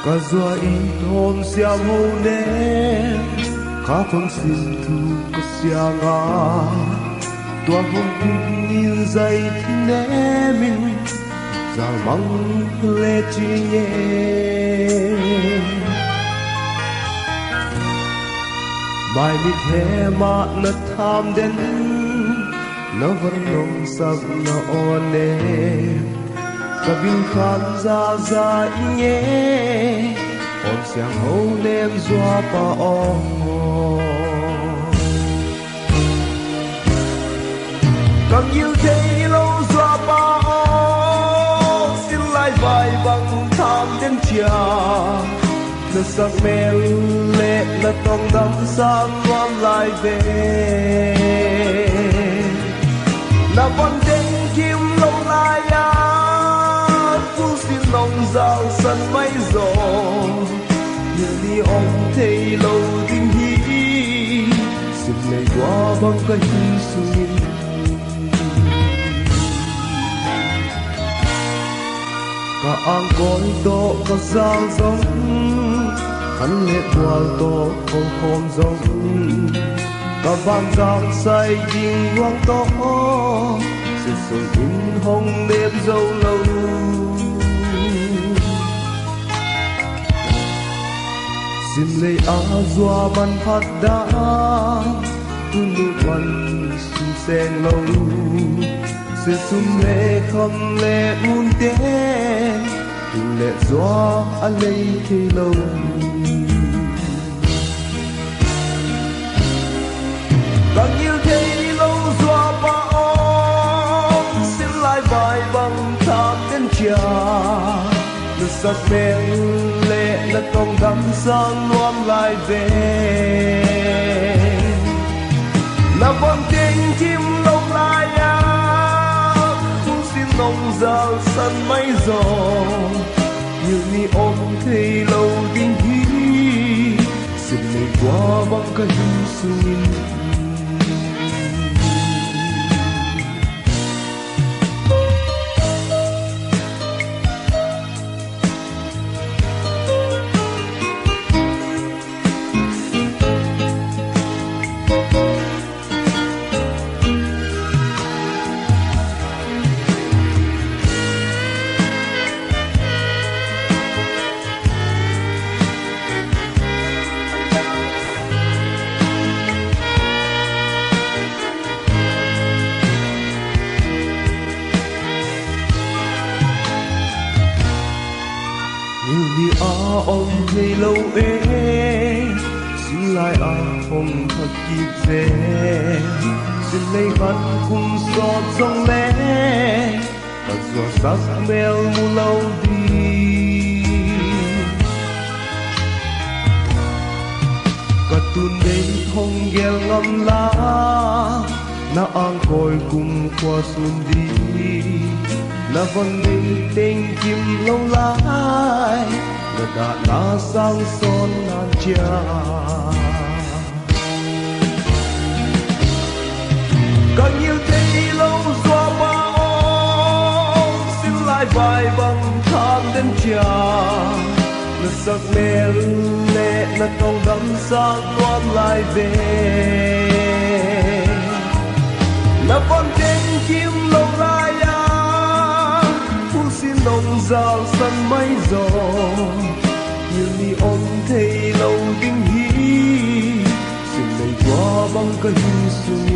cả doa in thôn xiang hô nè khá phong xin thu có xiang à tua hồng cung nhìn dây nè mình giờ mong lệ chi nhẹ bài mi thế mà nó tham đến nó vẫn nồng sắc nó ôn cả vinh khán ra ra nhé ôm xiang hô nem doa pa o càng yêu thế lâu doa pa o xin lại vài bằng tham đến chia nó sắc mèo lệ là tông đắm sang loan lại về là con đêm kim lâu lại nông giao sân mấy gió như đi ông thấy lâu tình hi xin này qua bằng cái hy sinh cả ang cõi to cả giao giống hắn lệ qua to không khom giống cả vang giang say đình hoang to sự sầu in hồng đêm dâu lâu xin lấy áo doa man phát đã tu nu văn sum sen lâu sẽ sum lệ không lệ muôn té tu lệ doa anh lấy khi lâu càng yêu thế lâu doa ba ông xin lại vài bằng tham đến cha nước sắc men lệ là công đắm sang loan lại về là con tiếng chim lông lại cũng xin nông giao sân mấy gió như ni ôm thì lâu tình hi xin này qua bằng cái hy sinh ông thì lâu ế xin lại không thật kịp về xin lấy văn cùng giọt dòng lẽ thật giọt sắc mèo mu lâu đi cả tuôn đây không gheo ngâm lá na ang còi cùng qua xuân đi là vần mình tình chim lâu lại là đã lá sang son nan chia càng yêu thế lâu doa bao xin lại vài bằng tham đến chia là sắc mê lệ là tông đắm sang loan lại về là con tiếng chim lâu lại nông giao sân mấy gió như ni ôm thấy lâu kinh hí xin này qua bằng cái hy sinh